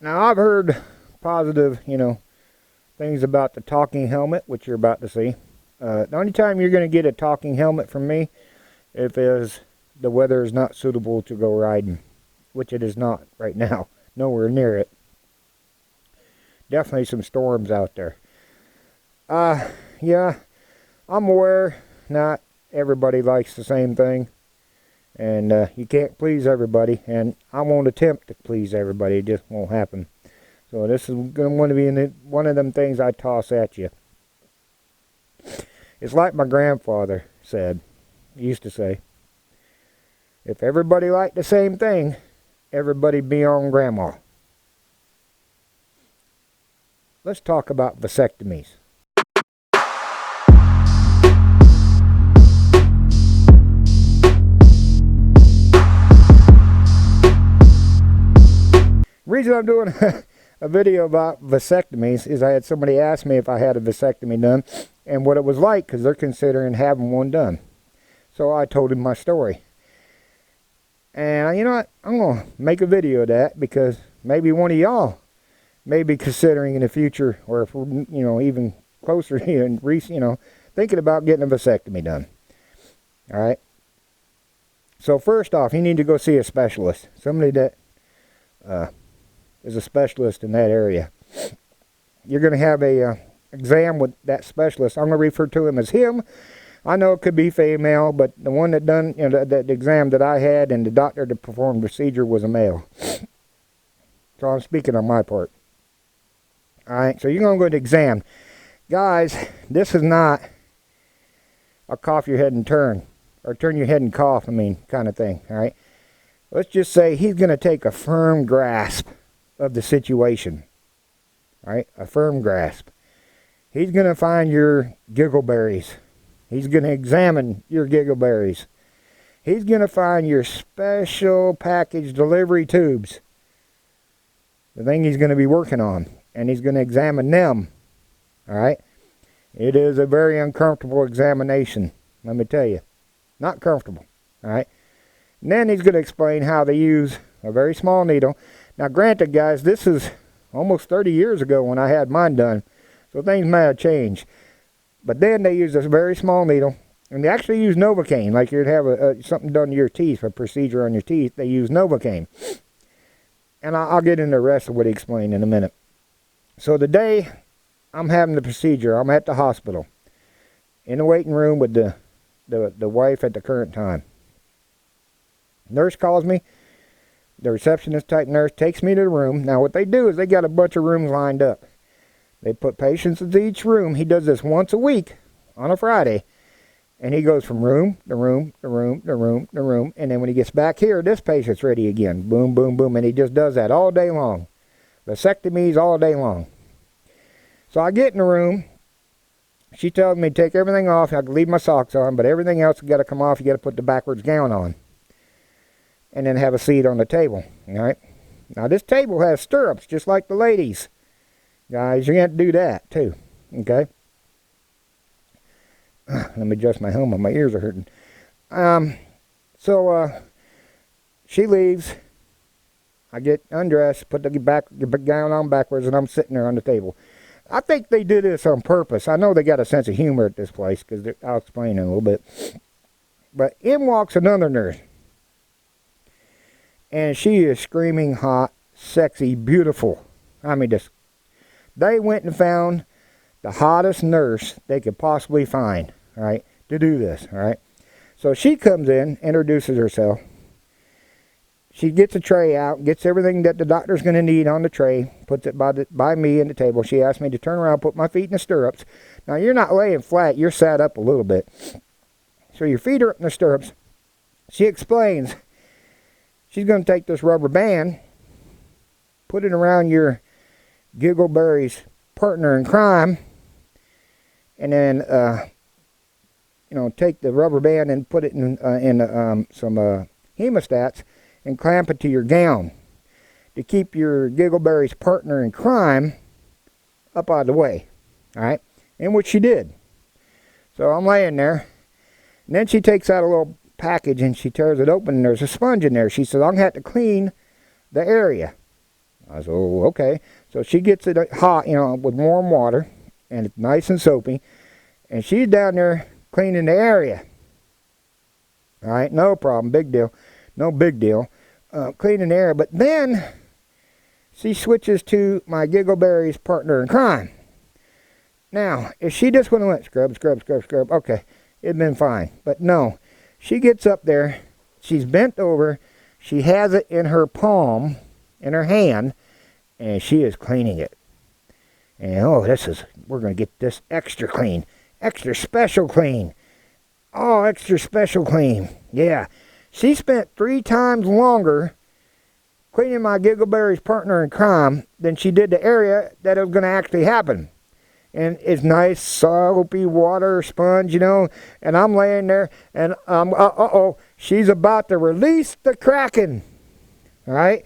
Now, I've heard positive, things about the talking helmet, which you're about to see. The only time you're going to get a talking helmet from me if the weather is not suitable to go riding, which it is not right now. Nowhere near it. Definitely some storms out there. Yeah, I'm aware not everybody likes the same thing. And you can't please everybody. And I won't attempt to please everybody. It just won't happen. So this is going to be one of them things I toss at you. It's like my grandfather said. He used to say, if everybody liked the same thing, everybody be on grandma. Let's talk about vasectomies. The reason I'm doing a video about vasectomies is I had somebody ask me if I had a vasectomy done and what it was like, because they're considering having one done. So I told him my story. And you know what? I'm going to make a video of that, because maybe one of y'all may be considering in the future, or if we're, even closer and recent, thinking about getting a vasectomy done. All right. So first off, you need to go see a specialist, somebody that is a specialist in that area. You're going to have a exam with that specialist. I'm going to refer to him as him. I know it could be female, but the one that done that exam that I had and the doctor that performed the procedure was a male. So I'm speaking on my part. All right, so you're going to go to exam. Guys, this is not a cough your head and turn, or turn your head and cough, kind of thing, all right? Let's just say he's going to take a firm grasp of the situation, all right? A firm grasp. He's going to find your giggleberries. He's going to examine your giggleberries. He's going to find your special package delivery tubes, the thing he's going to be working on, and he's going to examine them, all right? It is a very uncomfortable examination, let me tell you. Not comfortable, all right? And then he's going to explain how they use a very small needle. Now, granted, guys, this is almost 30 years ago when I had mine done, so things may have changed. But then they use this very small needle, and they actually use Novocaine, like you'd have something done to your teeth, a procedure on your teeth. They use Novocaine. And I'll get into the rest of what he explained in a minute. So the day I'm having the procedure, I'm at the hospital, in the waiting room with the wife at the current time. Nurse calls me. The receptionist type nurse takes me to the room. Now what they do is they got a bunch of rooms lined up. They put patients into each room. He does this once a week on a Friday. And he goes from room to room to room to room to room. And then when he gets back here, this patient's ready again. Boom, boom, boom. And he just does that all day long. Vasectomies all day long. So I get in the room. She tells me to take everything off. I can leave my socks on, but everything else has got to come off. You got to put the backwards gown on. And then have a seat on the table. All right. Now this table has stirrups, just like the ladies. Guys, you're going to have to do that too. Okay. Let me adjust my helmet. My ears are hurting. So she leaves. I get undressed, put the gown on backwards, and I'm sitting there on the table. I think they did this on purpose. I know they got a sense of humor at this place, because I'll explain in a little bit. But in walks another nurse. And she is screaming hot, sexy, beautiful. They went and found the hottest nurse they could possibly find, all right, to do this, all right. So she comes in, introduces herself. She gets a tray out, gets everything that the doctor's going to need on the tray, puts it by me and the table. She asked me to turn around, put my feet in the stirrups. Now, you're not laying flat, you're sat up a little bit. So your feet are up in the stirrups. She explains she's going to take this rubber band, put it around your giggleberry's partner in crime, and then take the rubber band and put it in some hemostats and clamp it to your gown to keep your giggleberry's partner in crime up out of the way. All right, and which she did. So I'm laying there, and then she takes out a little package and she tears it open, and there's a sponge in there. She says, I'm going to have to clean the area. I said, oh, okay. So she gets it hot, with warm water, and it's nice and soapy, and she's down there cleaning the area. All right, no problem, big deal. No big deal. Cleaning the area, but then she switches to my Giggleberry's partner in crime. Now, if she just would have went scrub, scrub, scrub, scrub, okay, it'd been fine. But no, she gets up there, she's bent over, she has it in her palm, in her hand, and she is cleaning it. And we're going to get this extra clean, extra special clean. Oh, extra special clean. Yeah, she spent 3 times longer cleaning my Giggleberry's partner in crime than she did the area that it was going to actually happen. And it's nice, soapy water, sponge, and I'm laying there, and she's about to release the Kraken. All right?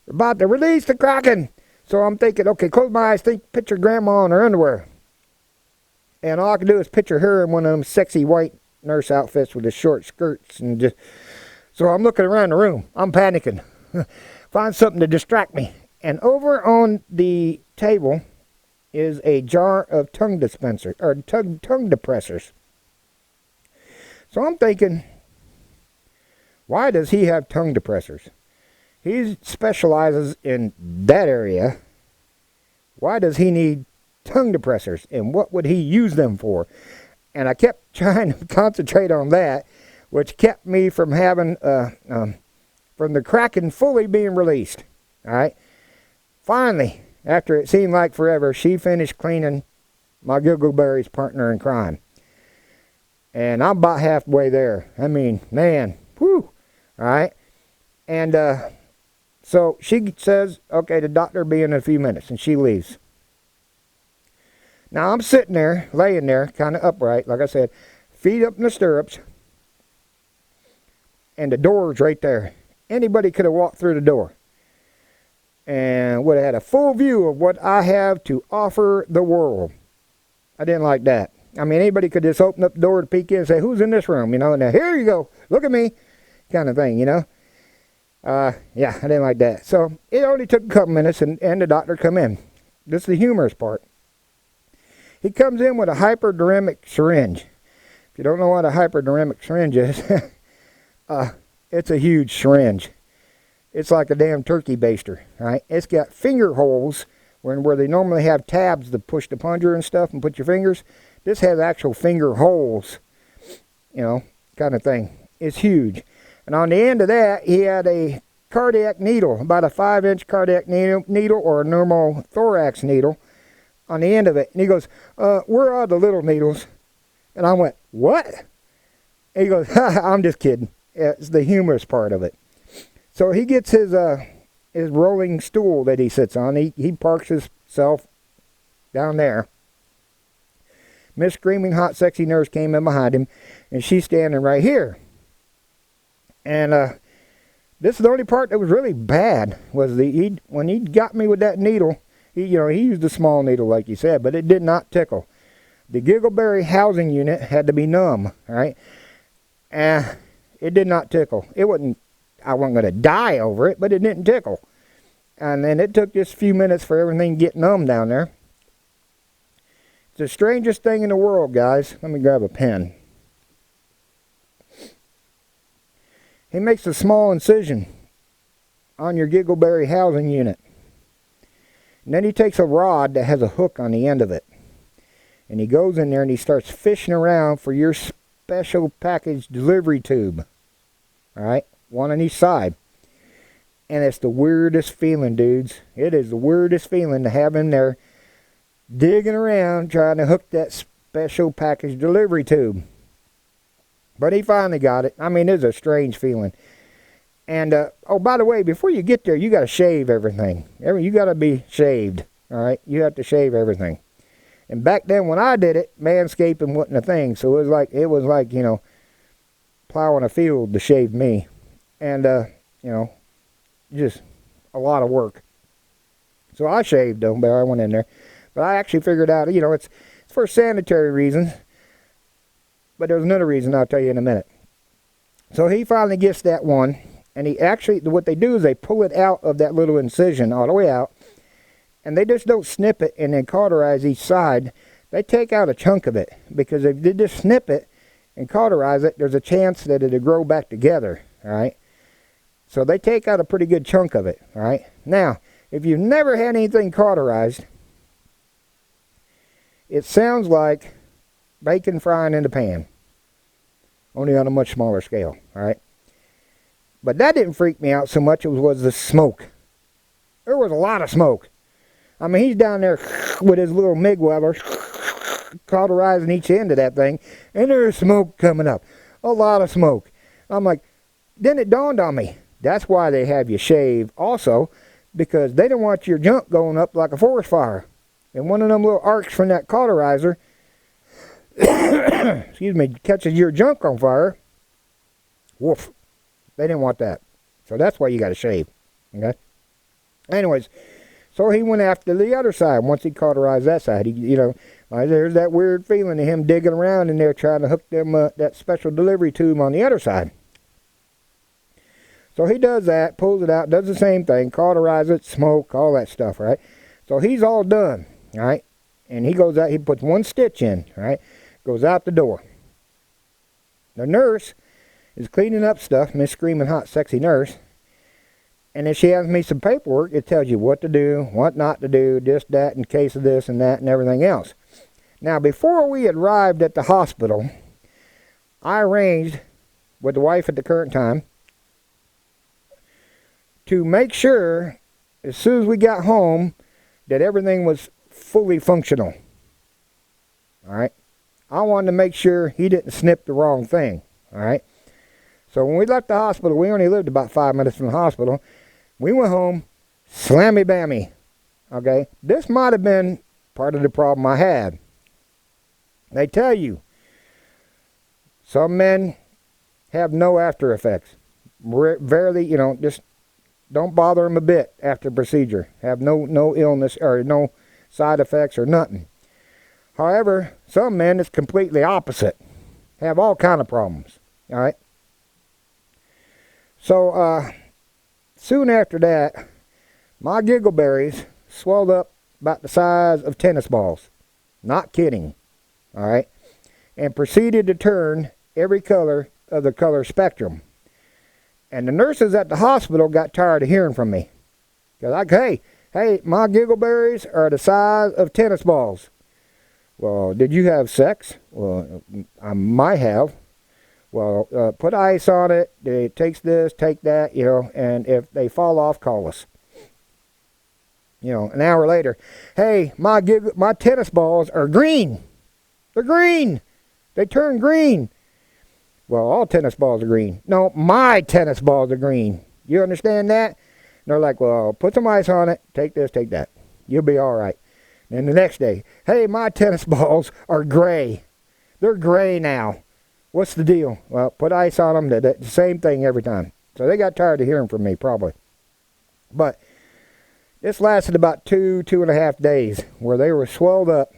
About to release the Kraken. So I'm thinking, okay, close my eyes, picture Grandma in her underwear. And all I can do is picture her in one of them sexy white nurse outfits with the short skirts. So I'm looking around the room. I'm panicking. Find something to distract me. And over on the table is a jar of tongue depressors. So I'm thinking, why does he have tongue depressors? He specializes in that area. Why does he need tongue depressors? And what would he use them for? And I kept trying to concentrate on that, which kept me from having, from the Kraken fully being released. All right. Finally, after it seemed like forever, she finished cleaning my Giggleberry's partner in crime. And I'm about halfway there. I mean, man, whew. All right. And so she says, okay, the doctor will be in a few minutes, and she leaves. Now I'm sitting there, laying there, kind of upright, like I said, feet up in the stirrups, and the door's right there. Anybody could have walked through the door and would have had a full view of what I have to offer the world. I didn't like that. I mean, anybody could just open up the door to peek in and say, who's in this room? Now here you go, look at me, kind of thing, Yeah, I didn't like that. So it only took a couple minutes, and the doctor come in. This is the humorous part. He comes in with a hypodermic syringe. If you don't know what a hypodermic syringe is, it's a huge syringe. It's like a damn turkey baster, right? It's got finger holes where they normally have tabs to push the plunger and stuff and put your fingers. This has actual finger holes, kind of thing. It's huge. And on the end of that, he had a cardiac needle, about a 5-inch cardiac needle or a normal thorax needle on the end of it. And he goes, where are the little needles? And I went, what? And he goes, I'm just kidding. It's the humorous part of it. So he gets his rolling stool that he sits on. He parks himself down there. Miss Screaming Hot Sexy Nurse came in behind him, and she's standing right here. And this is the only part that was really bad, was when he got me with that needle, he used a small needle like you said, but it did not tickle. The Giggleberry housing unit had to be numb, all right? And it did not tickle. I wasn't going to die over it, but it didn't tickle. And then it took just a few minutes for everything to get numb down there. It's the strangest thing in the world, guys. Let me grab a pen. He makes a small incision on your Giggleberry housing unit. And then he takes a rod that has a hook on the end of it. And he goes in there and he starts fishing around for your special package delivery tube. Alright? One on each side. And it's the weirdest feeling, dudes. It is the weirdest feeling to have him there digging around trying to hook that special package delivery tube. But he finally got it. I mean, it's a strange feeling. And, by the way, before you get there, you got to shave everything. You got to be shaved, all right? You have to shave everything. And back then when I did it, manscaping wasn't a thing. So it was like, plowing a field to shave me. And, just a lot of work. So I shaved them, but I went in there. But I actually figured out, it's for sanitary reasons. But there's another reason I'll tell you in a minute. So he finally gets that one. And he actually, what they do is they pull it out of that little incision all the way out, and they just don't snip it and then cauterize each side. They take out a chunk of it, because if they just snip it and cauterize it, there's a chance that it'll grow back together, all right? So they take out a pretty good chunk of it, all right? Now, if you've never had anything cauterized, it sounds like bacon frying in the pan, only on a much smaller scale, all right? But that didn't freak me out so much. It was the smoke. There was a lot of smoke. I mean, he's down there with his little MIG welder, cauterizing each end of that thing, and there's smoke coming up. A lot of smoke. I'm like, then it dawned on me, that's why they have you shave also, because they don't want your junk going up like a forest fire. And one of them little arcs from that cauterizer, excuse me, catches your junk on fire. Woof. They didn't want that. So that's why you got to shave. Okay? Anyways, so he went after the other side. Once he cauterized that side, he, there's that weird feeling of him digging around in there trying to hook them that special delivery tube on the other side. So he does that, pulls it out, does the same thing, cauterize it, smoke, all that stuff, right? So he's all done, all right? And he goes out, he puts one stitch in, all right? Goes out the door. The nurse is cleaning up stuff, Miss Screaming Hot Sexy Nurse. And then she hands me some paperwork. It tells you what to do, what not to do, this, that, in case of this and that and everything else. Now, before we arrived at the hospital, I arranged with the wife at the current time to make sure, as soon as we got home, that everything was fully functional. All right? I wanted to make sure he didn't snip the wrong thing. All right? So when we left the hospital, we only lived about 5 minutes from the hospital. We went home, slammy bammy. Okay? This might have been part of the problem I had. They tell you, some men have no after effects. Barely, just don't bother them a bit after the procedure. Have no illness or no side effects or nothing. However, some men it's completely opposite. Have all kind of problems. All right? So, soon after that, my giggleberries swelled up about the size of tennis balls. Not kidding. All right? And proceeded to turn every color of the color spectrum. And the nurses at the hospital got tired of hearing from me. They're like, hey, my giggleberries are the size of tennis balls. Well, did you have sex? Well, I might have. Well, put ice on it. It takes this, take that, and if they fall off, call us. An hour later, hey, my tennis balls are green. They're green. They turn green. Well, all tennis balls are green. No, my tennis balls are green. You understand that? And they're like, well, put some ice on it. Take this, take that. You'll be all right. And the next day, hey, my tennis balls are gray. They're gray now. What's the deal? Well, put ice on them. The same thing every time. So they got tired of hearing from me, probably. But this lasted about 2.5 days, where they were swelled up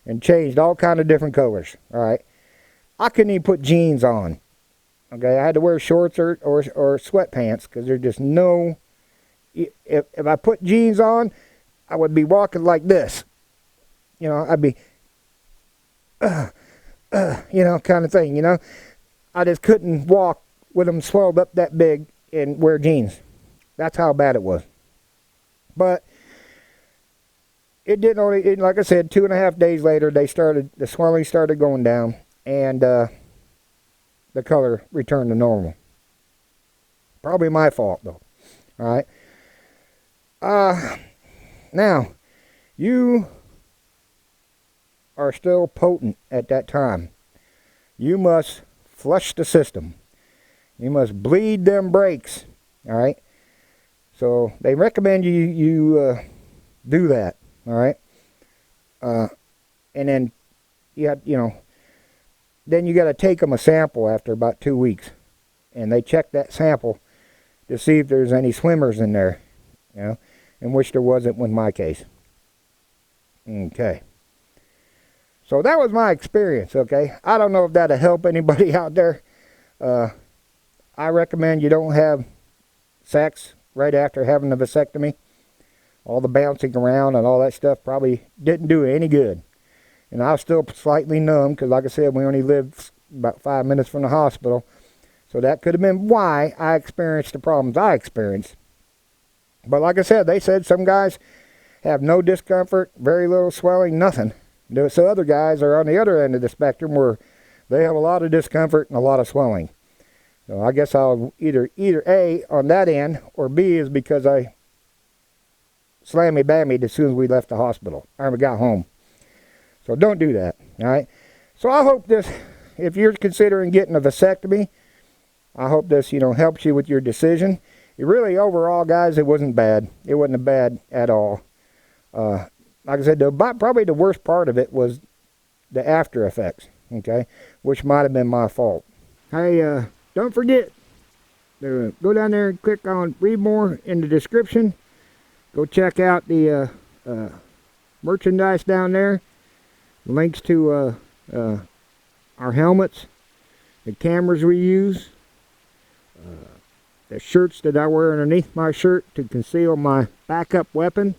and changed all kind of different colors. All right. I couldn't even put jeans on. Okay, I had to wear shorts or sweatpants because there's just no. If I put jeans on, I would be walking like this. I'd be, kind of thing. I just couldn't walk with them swelled up that big and wear jeans. That's how bad it was. But it didn't only, like I said, 2.5 days later, the swelling started going down. And the color returned to normal. Probably my fault, though. All right. Now, you are still potent at that time. You must flush the system. You must bleed them brakes. All right. So they recommend you do that. All right. And then then you got to take them a sample after about 2 weeks. And they check that sample to see if there's any swimmers in there. In which there wasn't in my case. Okay. So that was my experience, okay? I don't know if that'll help anybody out there. I recommend you don't have sex right after having a vasectomy. All the bouncing around and all that stuff probably didn't do any good. And I was still slightly numb because, like I said, we only lived about 5 minutes from the hospital. So that could have been why I experienced the problems I experienced. But like I said, they said some guys have no discomfort, very little swelling, nothing. So other guys are on the other end of the spectrum where they have a lot of discomfort and a lot of swelling. So I guess I'll either A on that end, or B is because I slammy bammied as soon as we left the hospital or we got home. So don't do that, all right? So I hope this, if you're considering getting a vasectomy, I hope this, helps you with your decision. It really, overall, guys, it wasn't bad. It wasn't bad at all. Like I said, probably the worst part of it was the after effects, okay, which might have been my fault. Hey, don't forget to go down there and click on read more in the description. Go check out the merchandise down there. Links to our helmets, the cameras we use, the shirts that I wear underneath my shirt to conceal my backup weapon,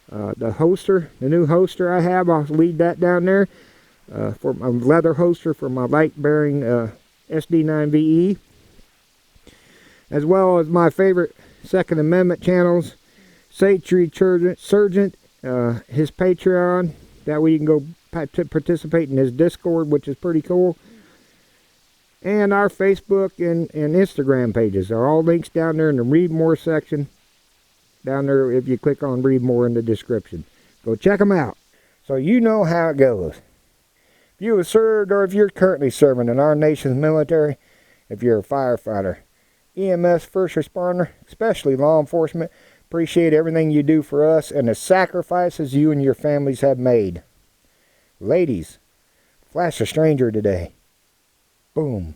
the holster, the new holster I have, I'll leave that down there, for my leather holster for my light-bearing SD9VE, as well as my favorite Second Amendment channels, Sage Surgeon, his Patreon. That way you can go participate in his Discord, which is pretty cool. And our Facebook and Instagram pages are all links down there in the Read More section. Down there, if you click on Read More in the description. Go check them out. So you know how it goes. If you have served, or if you're currently serving in our nation's military, if you're a firefighter, EMS, first responder, especially law enforcement, appreciate everything you do for us and the sacrifices you and your families have made. Ladies, flash a stranger today. Boom.